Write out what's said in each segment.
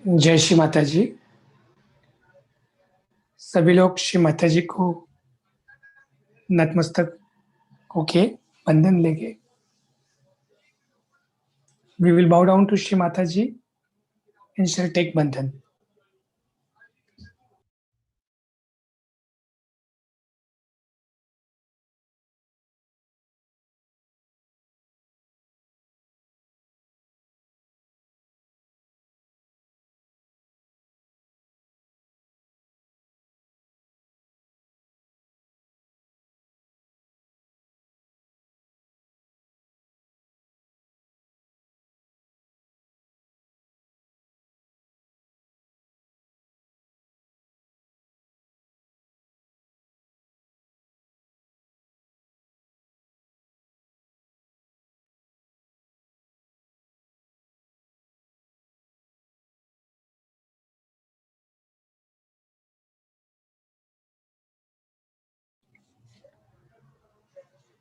जय श्री माता जी। सभी लोग श्री माता जी को नतमस्तक होके बंधन लेके we will bow down to Shri Mataji and shall take bandhan.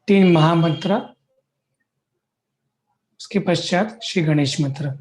तीन महामंत्र, उसके पश्चात श्री गणेश मंत्र।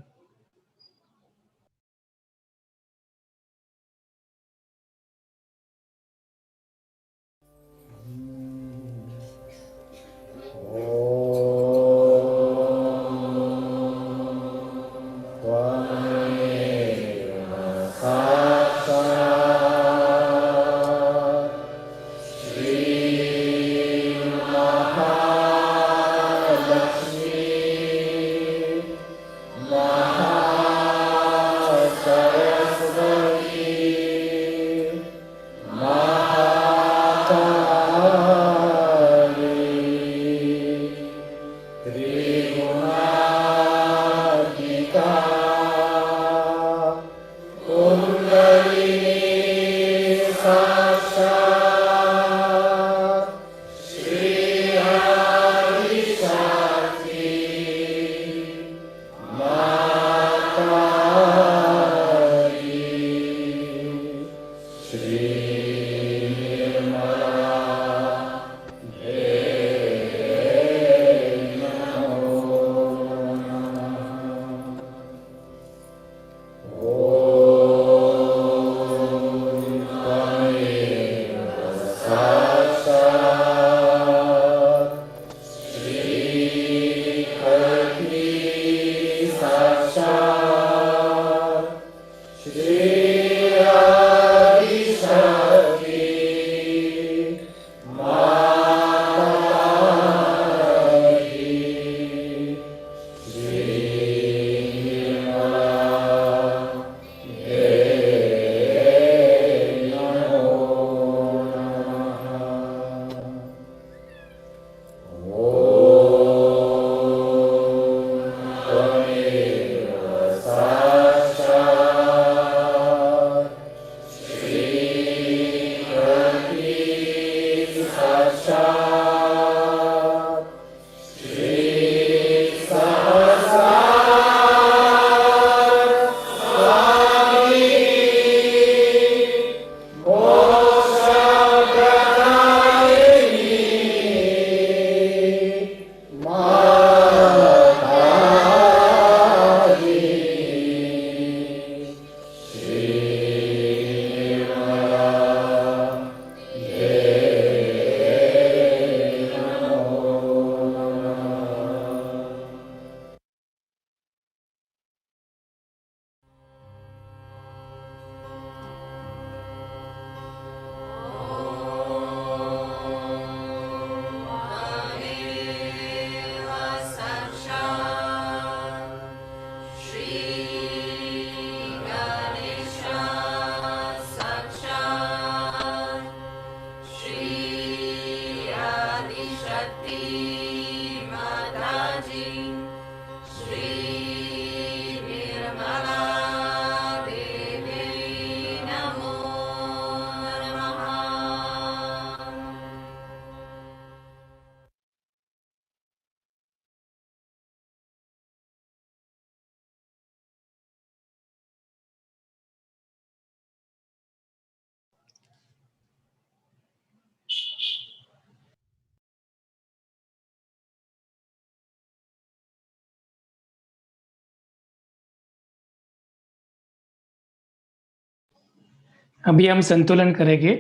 अभी हम संतुलन करेंगे।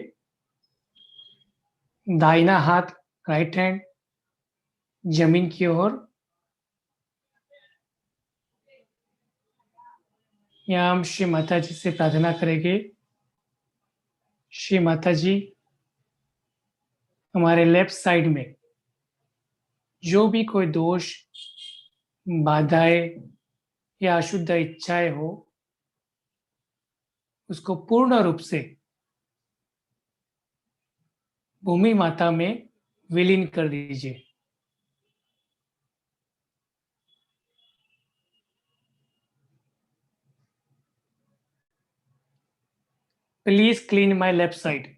दाहिना हाथ राइट हैंड जमीन की ओर। यहाँ हम श्री माता जी से प्रार्थना करेंगे। श्री माता जी, हमारे लेफ्ट साइड में जो भी कोई दोष, बाधाएं या अशुद्ध इच्छाएं हो, उसको पूर्ण रूप से भूमि माता में विलीन कर दीजिए। Please clean my left side.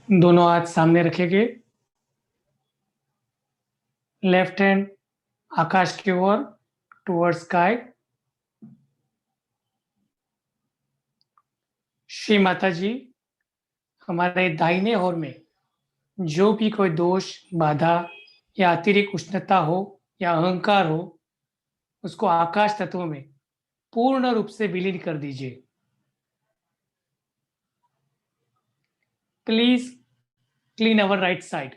दोनों हाथ सामने रखेंगे। लेफ्ट हैंड आकाश की ओर, टुवर्ड्स स्काई। श्री माता जी, हमारे दाहिने ओर में जो भी कोई दोष, बाधा या अतिरिक्त उष्णता हो या अहंकार हो, उसको आकाश तत्व में पूर्ण रूप से विलीन कर दीजिए। Please clean our right side.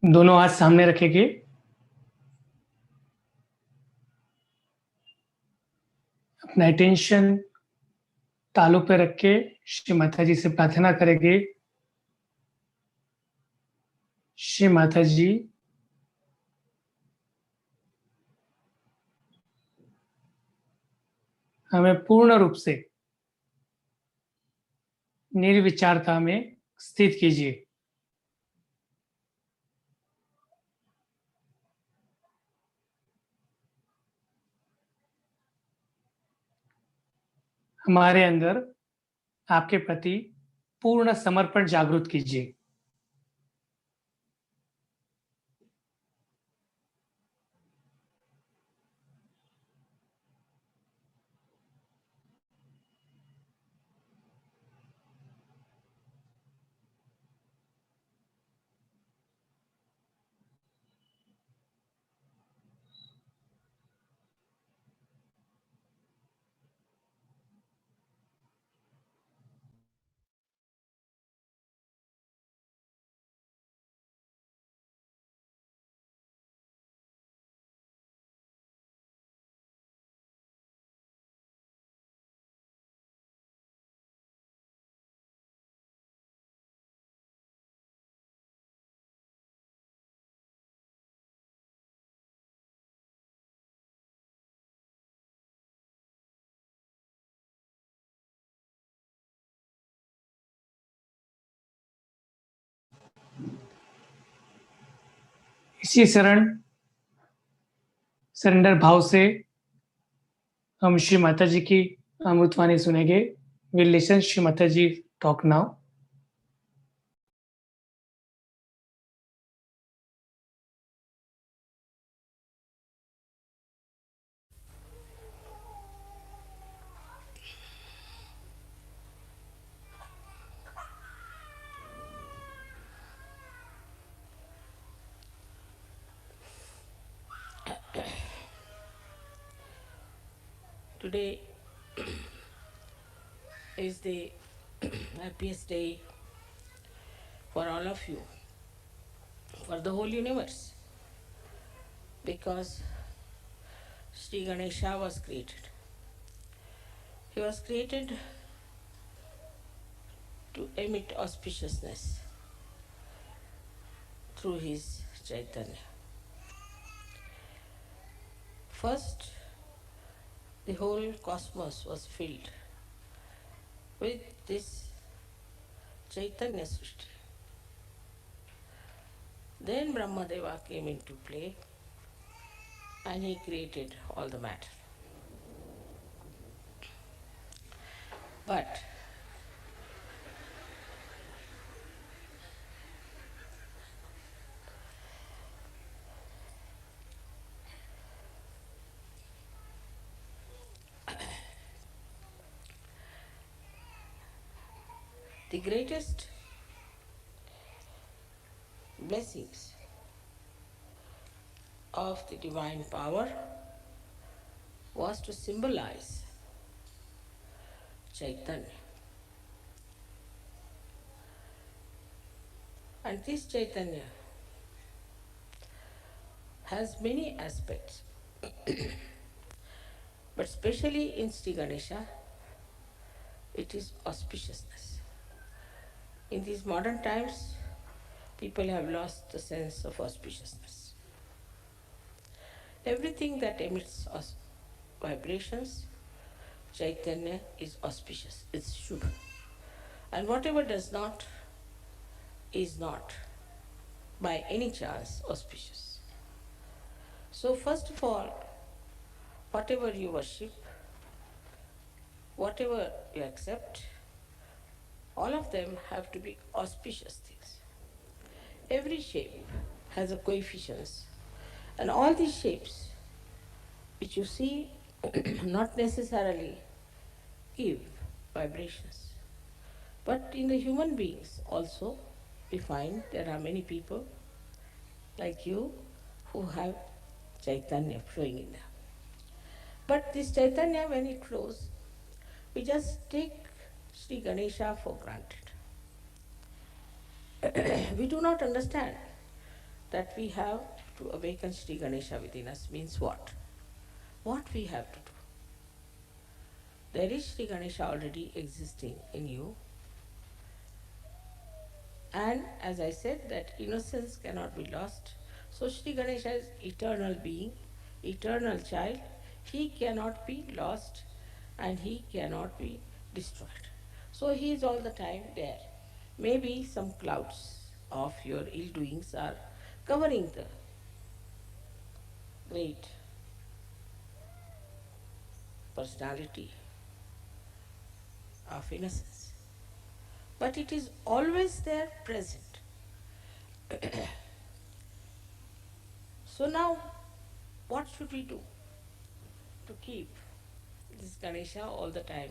दोनों हाथ सामने रखेंगे। अपना अटेंशन तालू पे रख के श्री माता जी से प्रार्थना करेंगे। श्री माता जी, हमें पूर्ण रूप से निर्विचारता में स्थित कीजिए। हमारे अंदर आपके प्रति पूर्ण समर्पण जागृत कीजिए। इसी शरण सरेंडर भाव से हम श्री माता जी की अमृतवाणी सुनेंगे। We'll listen Shri Mataji talk now. Today is the happiest day for all of you, for the whole universe, because Sri Ganesha was created. He was created to emit auspiciousness through his Chaitanya. First, the whole cosmos was filled with this Chaitanya Srishti. Then Brahmadeva came into play and he created all the matter. But the greatest blessings of the divine power was to symbolize Chaitanya. And this Chaitanya has many aspects, but especially in Sri Ganesha, it is auspiciousness. In these modern times, people have lost the sense of auspiciousness. Everything that emits vibrations, Chaitanya is auspicious, it's Shubha. And whatever does not is not by any chance auspicious. So, first of all, whatever you worship, whatever you accept, all of them have to be auspicious things. Every shape has a coefficients, and all these shapes which you see not necessarily give vibrations. But in the human beings also, we find there are many people like you who have Chaitanya flowing in them. But this Chaitanya, when it flows, we just take Sri Ganesha for granted. We do not understand that we have to awaken Sri Ganesha within us means what? What we have to do. There is Sri Ganesha already existing in you. And as I said, that innocence cannot be lost. So Sri Ganesha is eternal being, eternal child. He cannot be lost and he cannot be destroyed. So he is all the time there. Maybe some clouds of your ill doings are covering the great personality of innocence. But it is always there present. So now, what should we do to keep this Ganesha all the time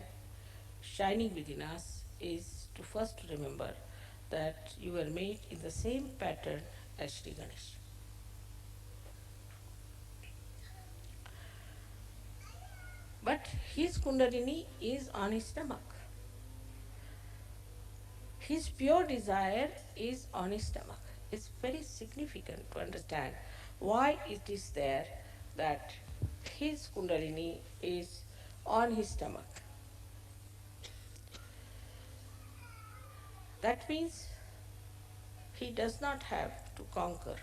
shining within us is to first remember that you were made in the same pattern as Sri Ganesh. But his Kundalini is on his stomach. His pure desire is on his stomach. It's very significant to understand why it is there that his Kundalini is on his stomach. That means he does not have to conquer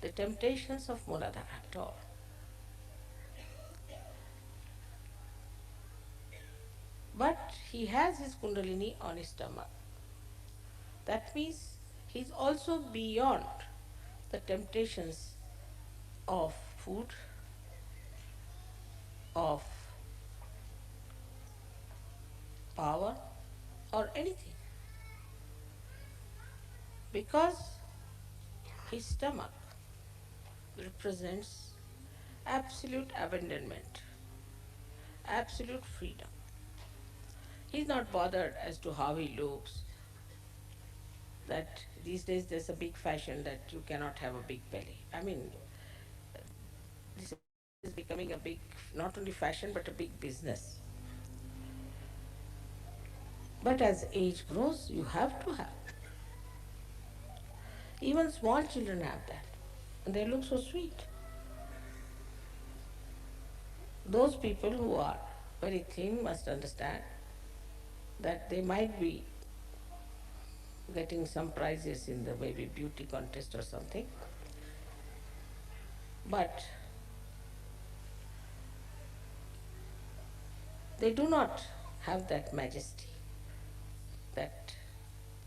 the temptations of Muladhara at all. But he has his Kundalini on his stomach. That means he is also beyond the temptations of food, of or anything, because his stomach represents absolute abandonment, absolute freedom. He's not bothered as to how he looks, that these days there's a big fashion that you cannot have a big belly. I mean, this is becoming a big, not only fashion, but a big business. But as age grows, you have to have. Even small children have that. And they look so sweet. Those people who are very thin must understand that they might be getting some prizes in the maybe beauty contest or something. But they do not have that majesty, that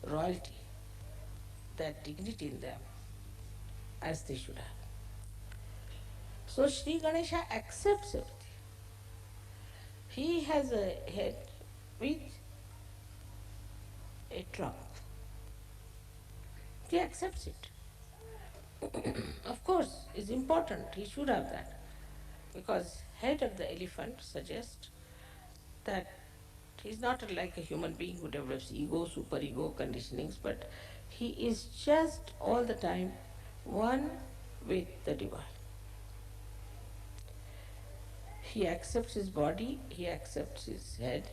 royalty, that dignity in them as they should have. So Sri Ganesha accepts everything. He has a head with a trunk. He accepts it. Of course, it's important, he should have that. Because head of the elephant suggests that he's not like a human being who develops ego, superego conditionings, but he is just all the time one with the divine. He accepts his body, he accepts his head,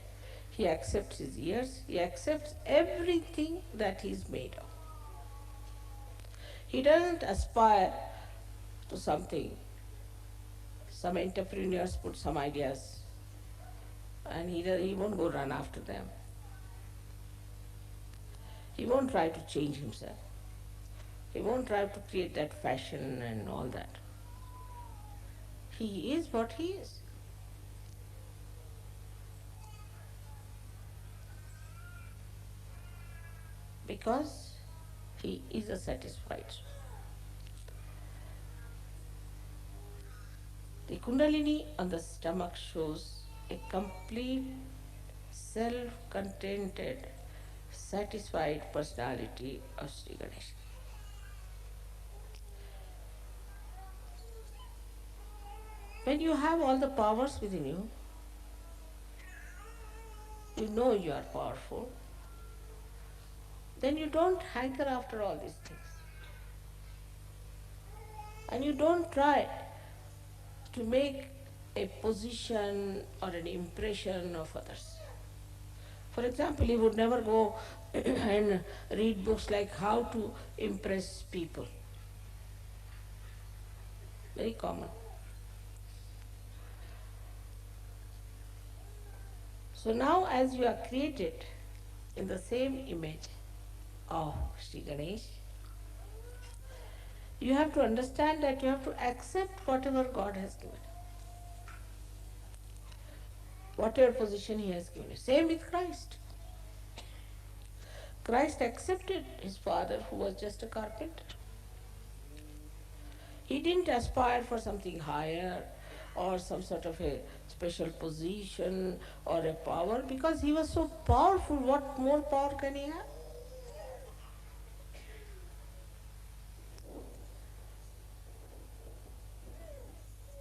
he accepts his ears, he accepts everything that he is made of. He doesn't aspire to something. Some entrepreneurs put some ideas and he won't go run after them. He won't try to change himself. He won't try to create that fashion and all that. He is what he is. Because he is a satisfied soul. The Kundalini on the stomach shows a complete, self-contented, satisfied personality of Sri Ganesh. When you have all the powers within you, you know you are powerful, then you don't hanker after all these things. And you don't try to make a position or an impression of others. For example, he would never go and read books like how to impress people. Very common. So now as you are created in the same image of Sri Ganesh, you have to understand that you have to accept whatever God has given. Whatever position he has given you. Same with Christ. Christ accepted his father who was just a carpenter. He didn't aspire for something higher or some sort of a special position or a power because he was so powerful. What more power can he have?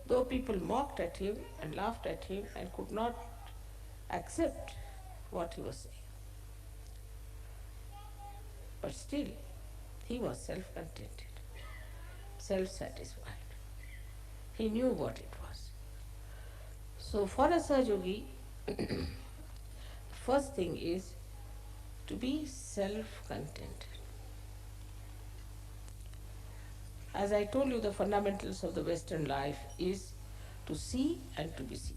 Though people mocked at him and laughed at him and could not accept what he was saying. But still, he was self-contented, self-satisfied. He knew what it was. So for a Sahaja, the first thing is to be self-contented. As I told you, the fundamentals of the Western life is to see and to be seen.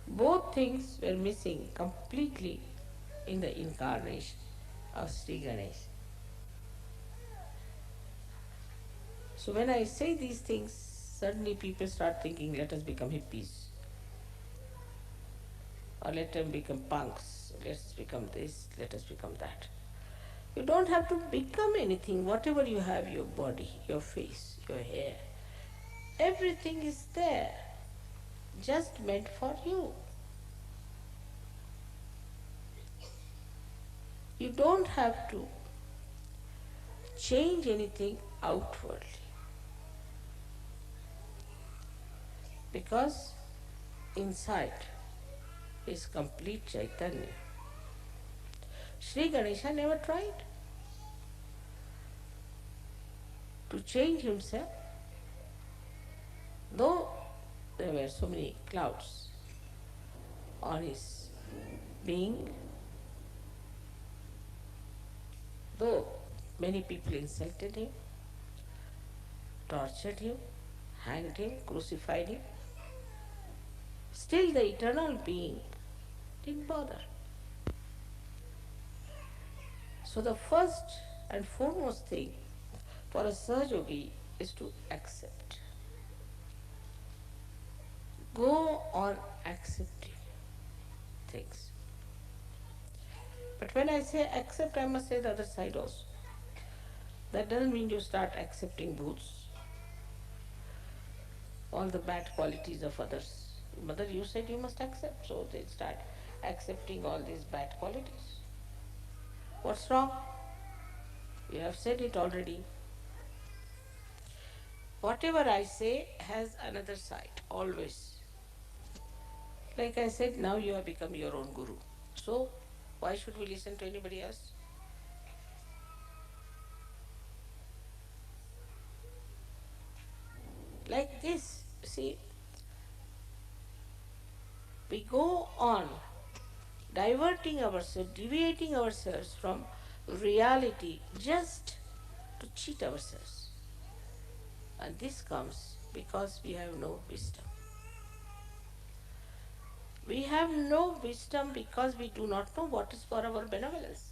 Both things were missing completely in the incarnation of Sri Ganesh. So when I say these things, suddenly people start thinking, let us become hippies. Or let them become punks. Let us become this, let us become that. You don't have to become anything. Whatever you have, your body, your face, your hair, Everything is there, just meant for you. You don't have to change anything outwardly because inside is complete Chaitanya. Sri Ganesha never tried to change himself, though there were so many clouds on his being, though many people insulted him, tortured him, hanged him, crucified him, still the eternal being didn't bother. So the first and foremost thing for a Sahaja is to accept. Go on accepting things. But when I say accept, I must say the other side also. That doesn't mean you start accepting booths, all the bad qualities of others. Mother, you said you must accept, so they start accepting all these bad qualities. What's wrong? You have said it already. Whatever I say has another side, always. Like I said, now you have become your own guru. So, why should we listen to anybody else? Like this, see, we go on diverting ourselves, deviating ourselves from reality just to cheat ourselves. And this comes because we have no wisdom. We have no wisdom because we do not know what is for our benevolence,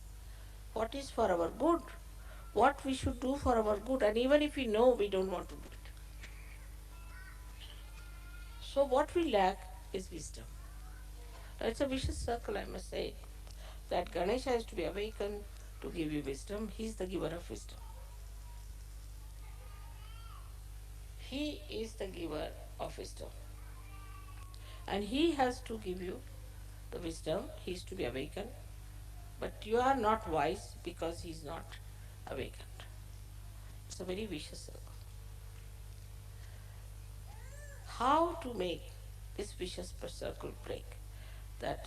what is for our good, what we should do for our good, and even if we know, we don't want to do it. So what we lack is wisdom. It's a vicious circle, I must say, that Ganesha has to be awakened to give you wisdom. He is the giver of wisdom. He is the giver of wisdom. And he has to give you the wisdom. He is to be awakened. But you are not wise because he is not awakened. It's a very vicious circle. How to make this vicious circle break? That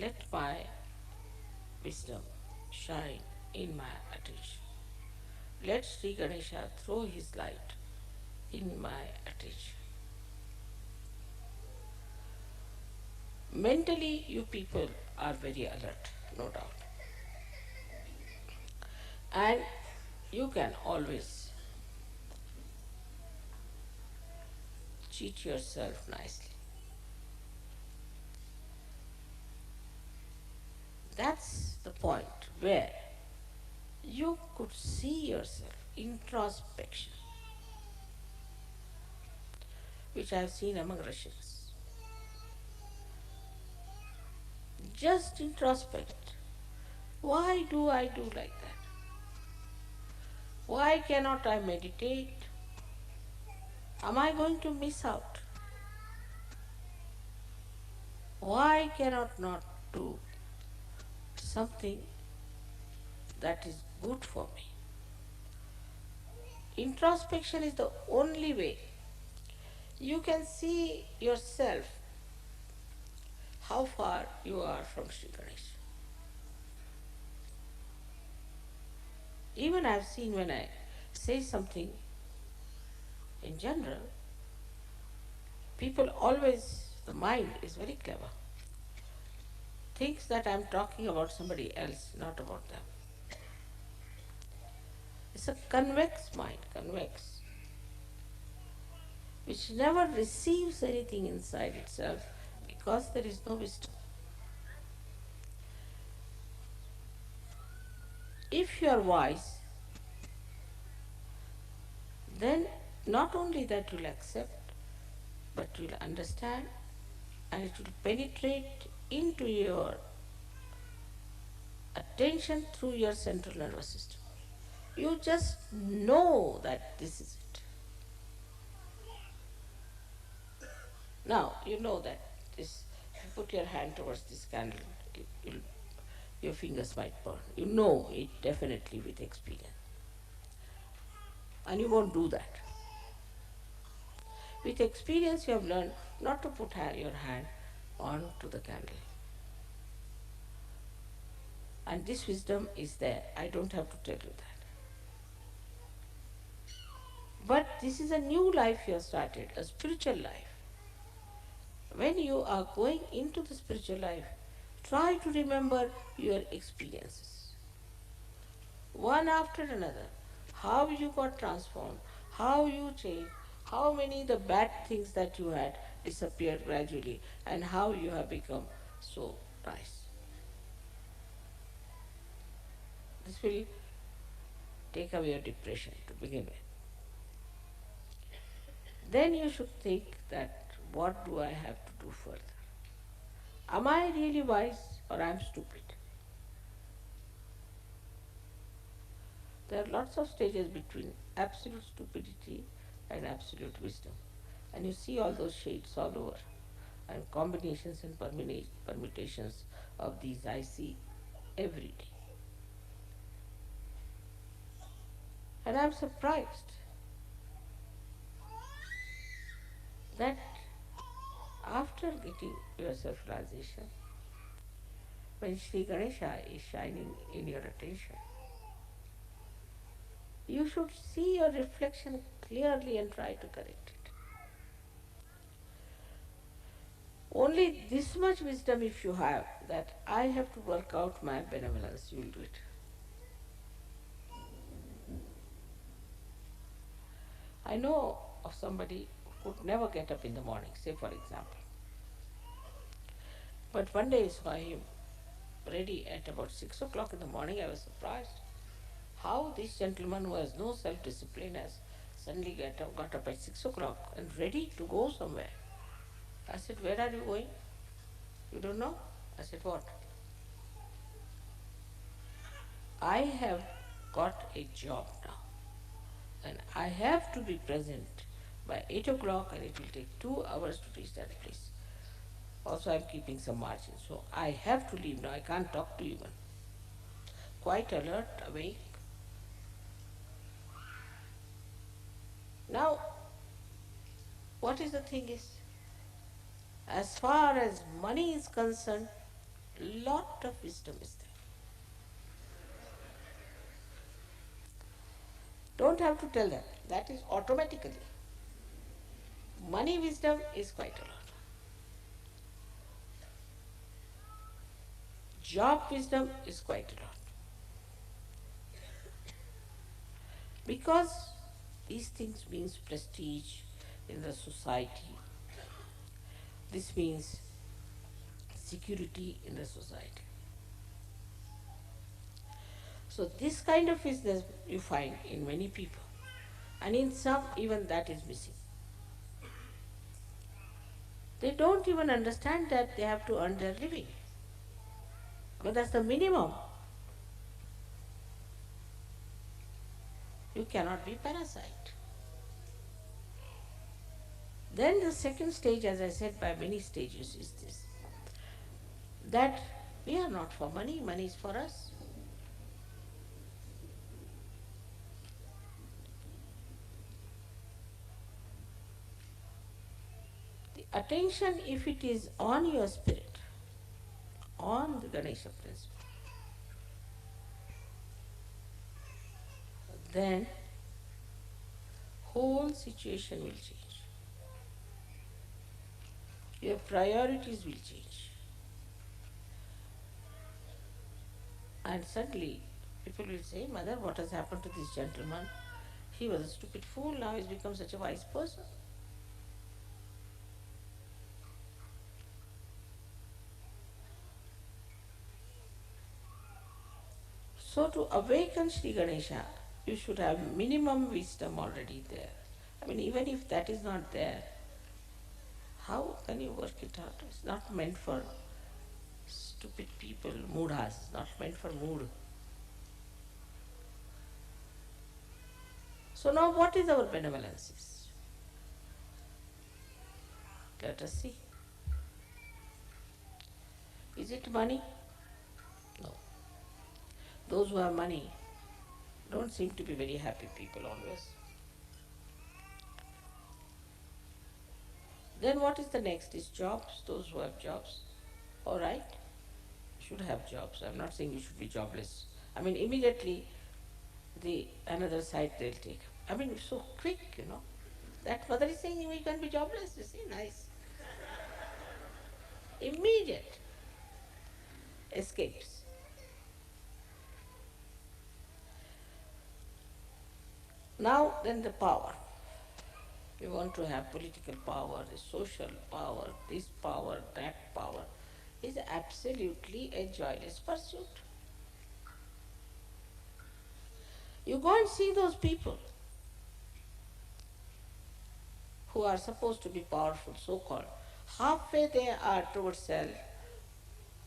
let my wisdom shine in my attention. Let Sri Ganesha throw his light in my attention. Mentally, you people are very alert, no doubt. And you can always cheat yourself nicely. That's the point where you could see yourself, introspection, which I have seen among Russians. Just introspect. Why do I do like that? Why cannot I meditate? Am I going to miss out? Why cannot not do something that is good for me? Introspection is the only way you can see yourself how far you are from Sri Ganesh. Even I have seen when I say something in general, people always, the mind is very clever, thinks that I am talking about somebody else, not about them. It's a convex mind, convex, which never receives anything inside itself because there is no wisdom. If you are wise, then not only that you will accept, but you will understand and it will penetrate into your attention through your central nervous system. You just know that this is it. Now, you know that this, if you put your hand towards this candle, your fingers might burn. You know it definitely with experience. And you won't do that. With experience, you have learned not to put your hand onto the candle. And this wisdom is there. I don't have to tell you that. But this is a new life you have started, a spiritual life. When you are going into the spiritual life, try to remember your experiences, one after another. How you got transformed, how you changed, how many the bad things that you had disappeared gradually, and how you have become so nice. This will take away your depression to begin with. Then you should think that what do I have to do further? Am I really wise or I am stupid? There are lots of stages between absolute stupidity and absolute wisdom. And you see all those shades all over. And combinations and permutations of these I see every day. And I'm surprised that after getting your self-realization, when Sri Ganesha is shining in your attention, you should see your reflection clearly and try to correct it. Only this much wisdom if you have, that I have to work out my benevolence, you will do it. I know of somebody who could never get up in the morning, say for example. But one day I saw him ready at about 6 o'clock in the morning. I was surprised how this gentleman who has no self-discipline has suddenly got up at 6 o'clock and ready to go somewhere. I said, where are you going? You don't know? I said, what? I have got a job now and I have to be present by 8 o'clock and it will take 2 hours to reach that place. Also, I'm keeping some margin, so I have to leave now. I can't talk to you even. Quite alert, awake. Now, what is the thing is, as far as money is concerned, lot of wisdom is there. Don't have to tell them. That is automatically. Money wisdom is quite a lot. Job wisdom is quite a lot. Because these things means prestige in the society. This means security in the society. So this kind of business you find in many people. And in some, even that is missing. They don't even understand that they have to earn their living. But that's the minimum. You cannot be parasite. Then the second stage, as I said, by many stages is this, that we are not for money, money is for us. The attention, if it is on your spirit, on the Ganesha principle, then whole situation will change. Your priorities will change. And suddenly people will say, Mother, what has happened to this gentleman? He was a stupid fool, now he's become such a wise person. So to awaken Sri Ganesha, you should have minimum wisdom already there. I mean, even if that is not there, how can you work it out? It's not meant for stupid people, moodhas, it's not meant for mood. So now what is our benevolence? Let us see. Is it money? No. Those who have money don't seem to be very happy people always. Then what is the next? Is jobs, those who have jobs. All right, should have jobs. I'm not saying you should be jobless. I mean, immediately the another side they'll take. I mean, so quick. That mother is saying we can be jobless. You see, nice. Immediate escapes. Now then the power. We want to have political power, the social power, this power, that power is absolutely a joyless pursuit. You go and see those people who are supposed to be powerful, so-called. Halfway they are towards self,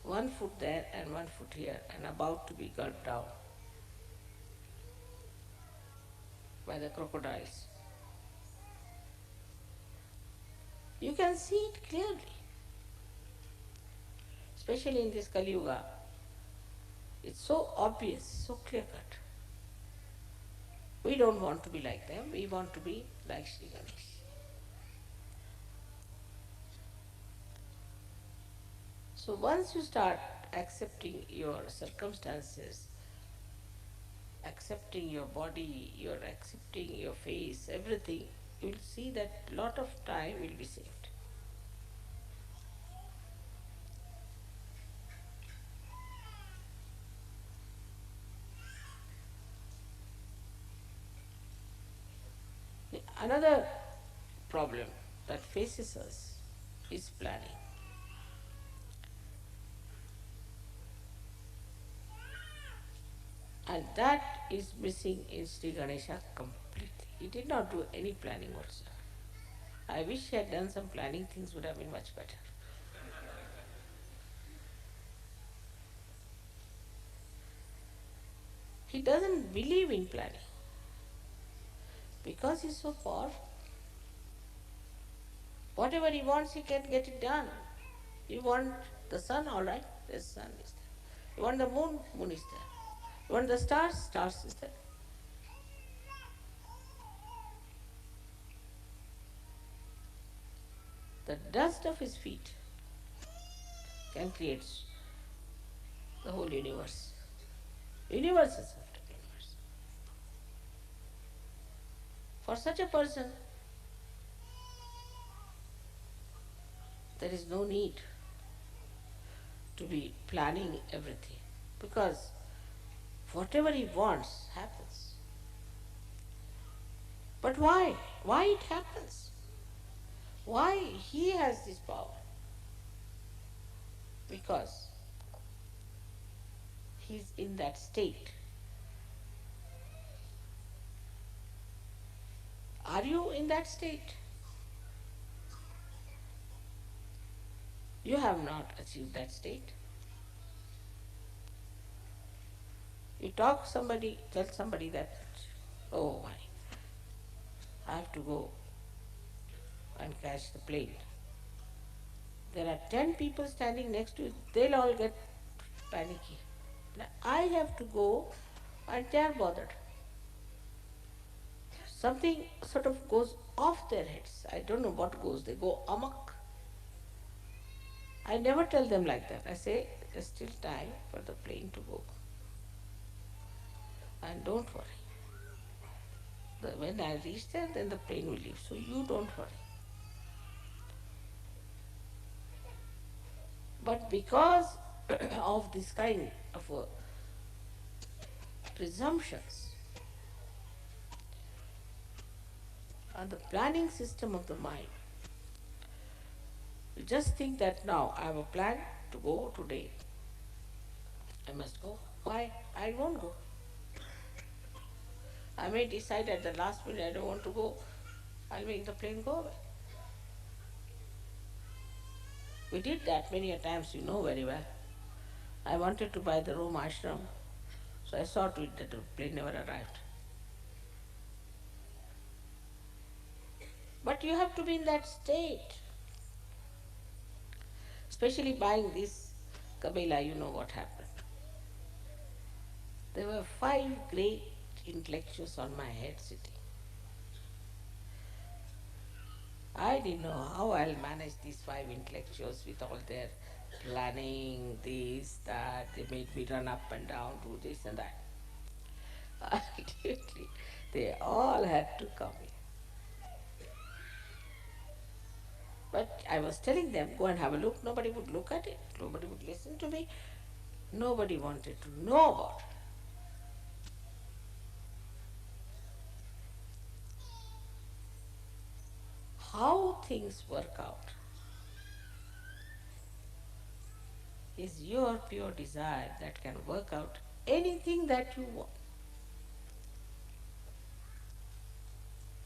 one foot there and one foot here, and about to be gulped down by the crocodiles. You can see it clearly, especially in this Kali Yuga. It's so obvious, so clear-cut. We don't want to be like them, we want to be like Sri Ganesh. So once you start accepting your circumstances, accepting your body, you're accepting your face, everything, you'll see that a lot of time will be saved. Another problem that faces us is planning. And that is missing in Sri Ganesha completely. He did not do any planning whatsoever. I wish he had done some planning, things would have been much better. He doesn't believe in planning because he's so powerful. Whatever he wants, he can get it done. You want the sun, all right, the sun is there. You want the moon, moon is there. You want the stars, stars is there. The dust of his feet can create the whole universe. Universe is after universe. For such a person, there is no need to be planning everything because whatever he wants happens. But why? Why it happens? Why he has this power? Because he's in that state. Are you in that state? You have not achieved that state. You tell somebody that, oh, I have to go and catch the plane. There are 10 people standing next to you, they'll all get panicky. I have to go and they are bothered. Something sort of goes off their heads. I don't know what goes, they go amok. I never tell them like that. I say, there's still time for the plane to go. And don't worry. When I reach there, then the plane will leave. So you don't worry. But because of this kind of presumptions and the planning system of the mind, you just think that now I have a plan to go today. I must go. Why? I won't go. I may decide at the last minute I don't want to go. I'll make the plane go away. We did that many a times, you know very well. I wanted to buy the Rome ashram, so I saw to it that the plane never arrived. But you have to be in that state. especially buying this Cabella, you know what happened. There were 5 great intellectuals on my head sitting. I didn't know how I'll manage these 5 intellectuals with all their planning, this, that. They made me run up and down, do this and that. Ultimately, they all had to come in. But I was telling them, go and have a look. Nobody would look at it. Nobody would listen to me. Nobody wanted to know about it. How things work out is your pure desire that can work out anything that you want.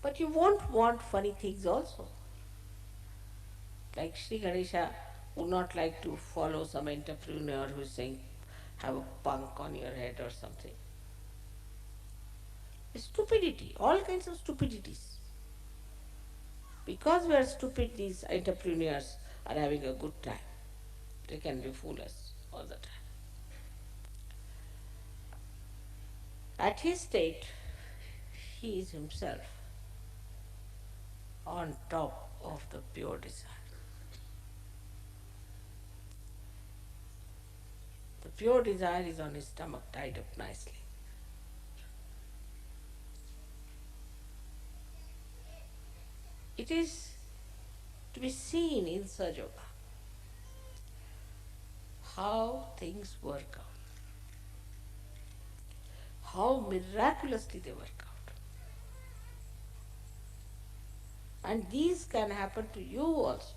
But you won't want funny things also. Like Sri Ganesha would not like to follow some entrepreneur who's saying, have a punk on your head or something. Stupidity, all kinds of stupidities. Because we are stupid, these entrepreneurs are having a good time. They can fool us all the time. At his state, he is himself on top of the pure desire. The pure desire is on his stomach, tied up nicely. It is to be seen in Sahaja how things work out, how miraculously they work out. And these can happen to you also.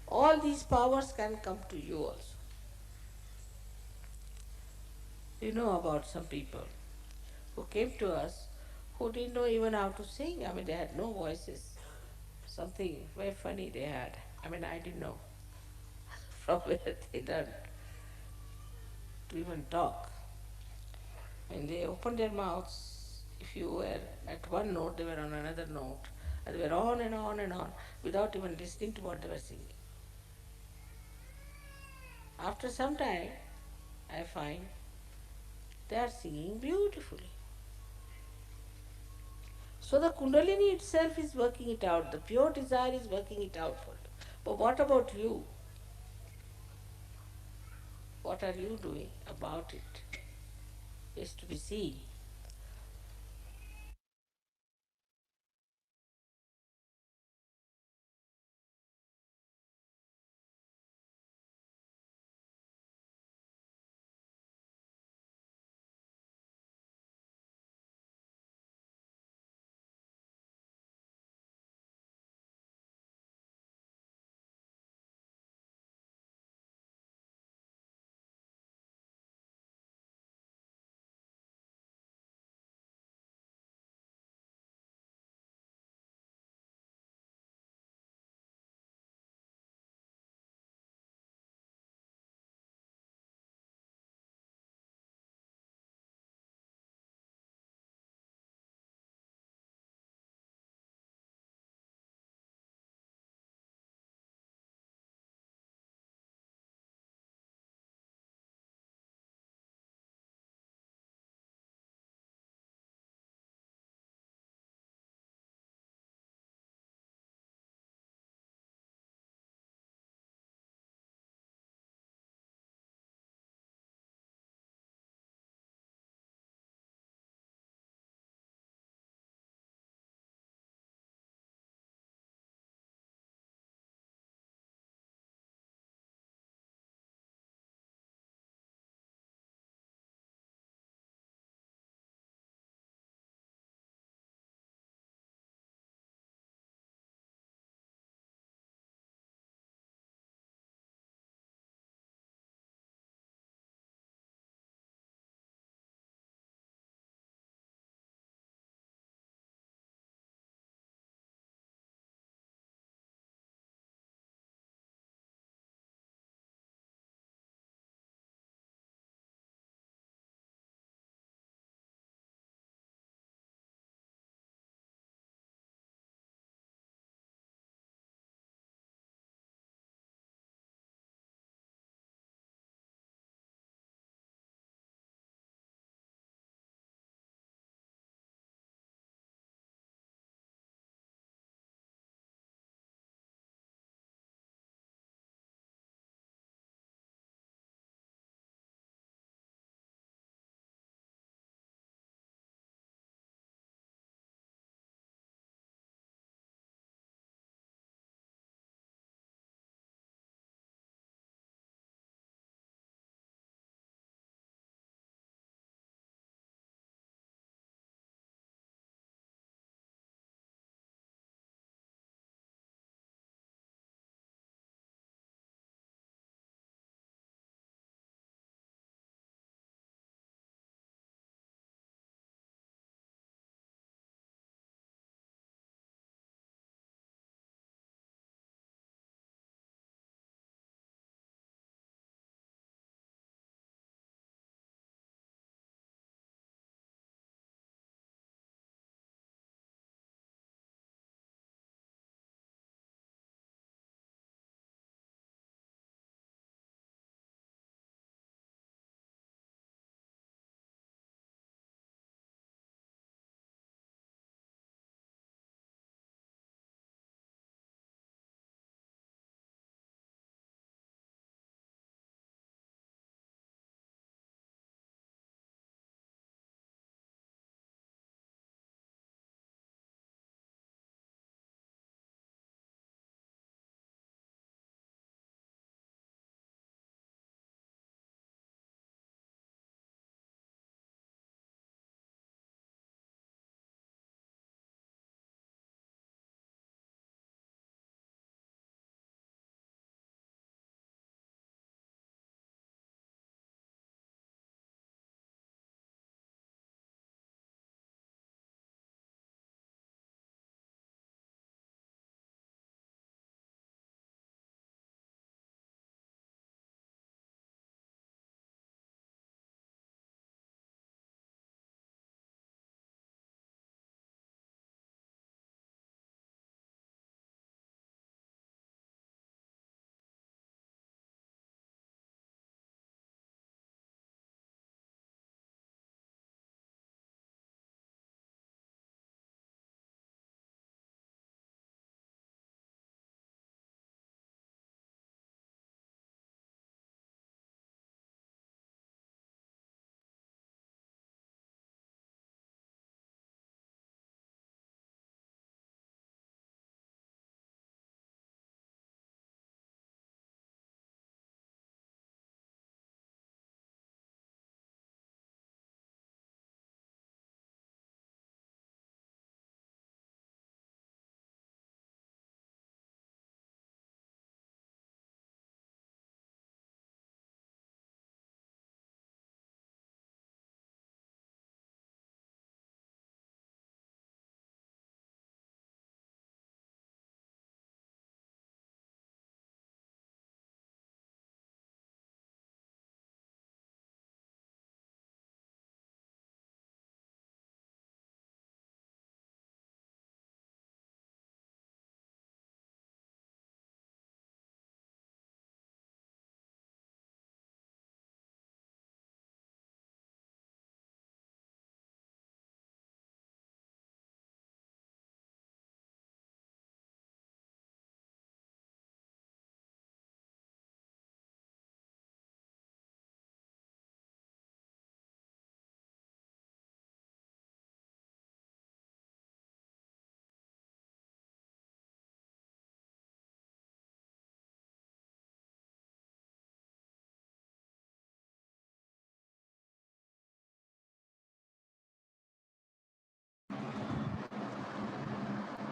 All these powers can come to you also. You know about some people who came to us who didn't know even how to sing. I mean, they had no voices. Something very funny they had. I mean, I didn't know from where they learned to even talk. When they opened their mouths, if you were at one note, they were on another note. And they were on and on and on without even listening to what they were singing. After some time, I find they are singing beautifully. So the Kundalini itself is working it out. The pure desire is working it out for you. But what about you? What are you doing about it? Is to be seen.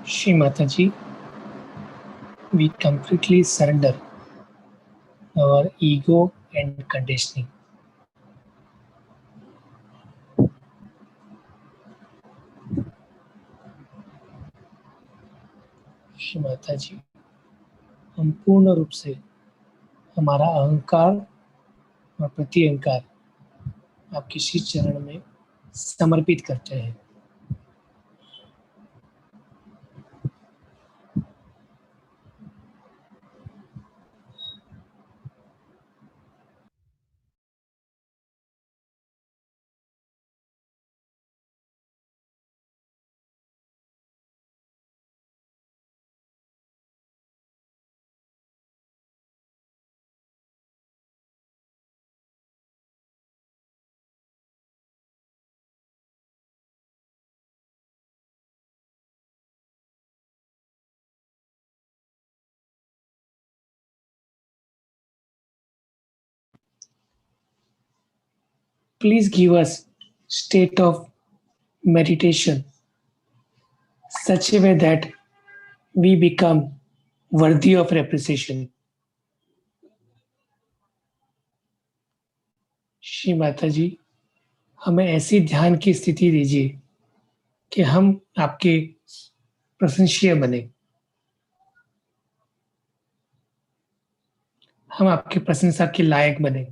Shri Mataji, we completely surrender our ego and conditioning. Shri Mata जी, हम पूर्ण रूप से हमारा अहंकार और प्रति अहंकार आपके श्री चरण में समर्पित करते हैं। Please give us state of meditation such a way that we become worthy of appreciation. Shri Mata जी, हमें ऐसी ध्यान की स्थिति दीजिए कि हम आपके प्रशंसीय बने, हम आपकी प्रशंसा के लायक बने।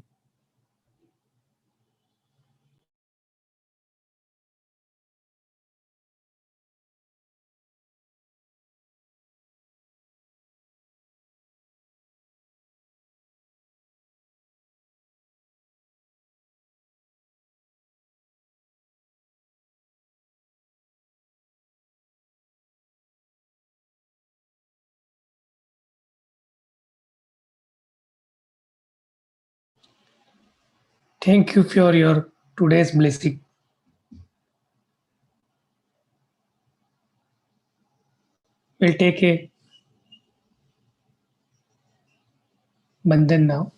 Thank you for your today's blessing. We'll take a बंधन नाउ,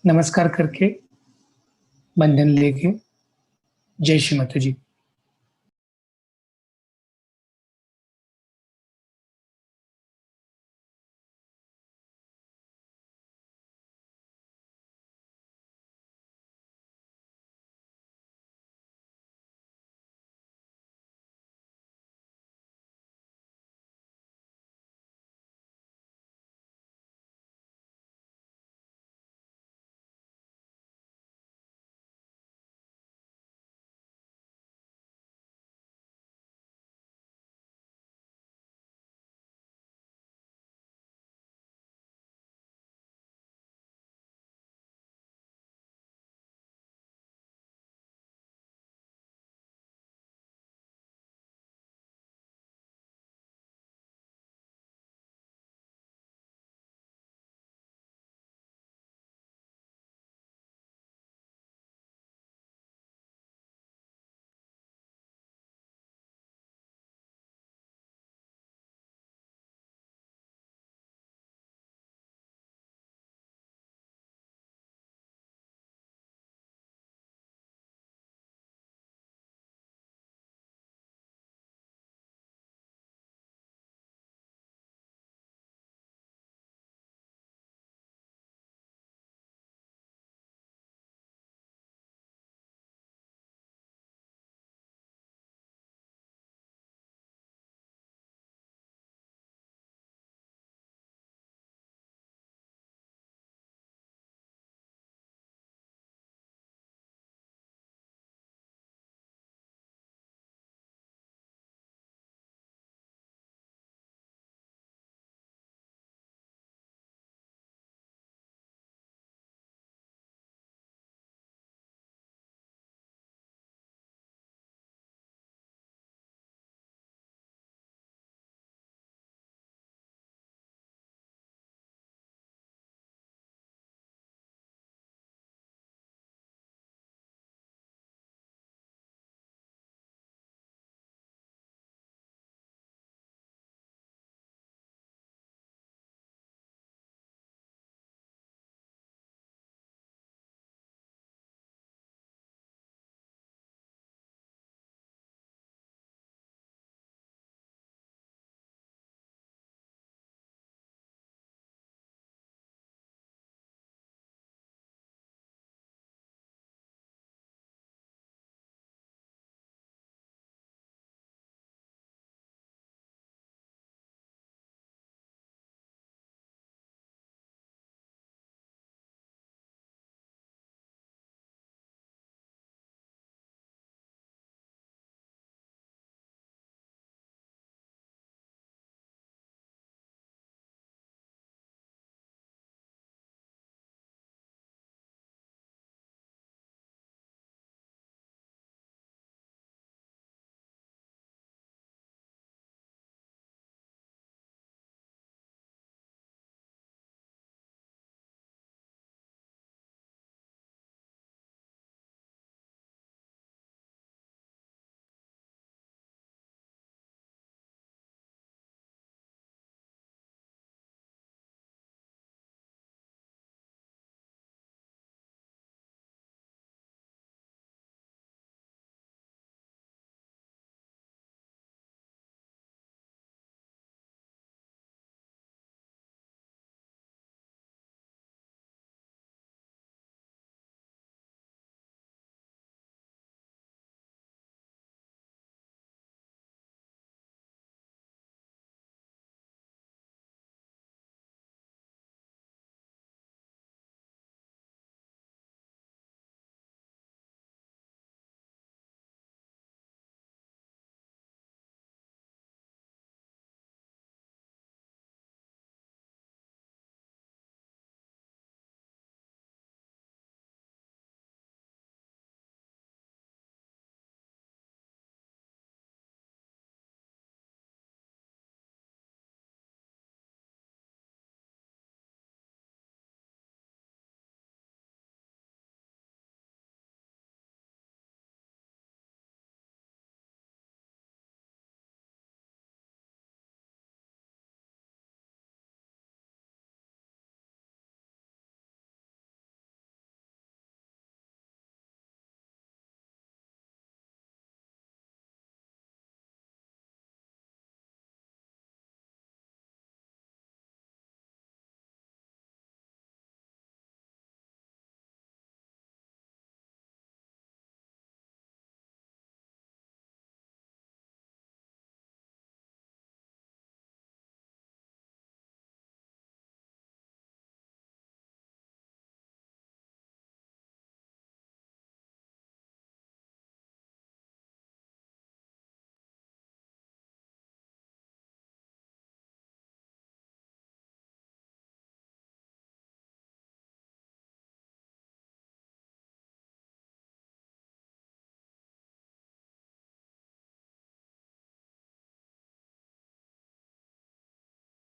नमस्कार करके बंधन लेके। जय श्री माता जी।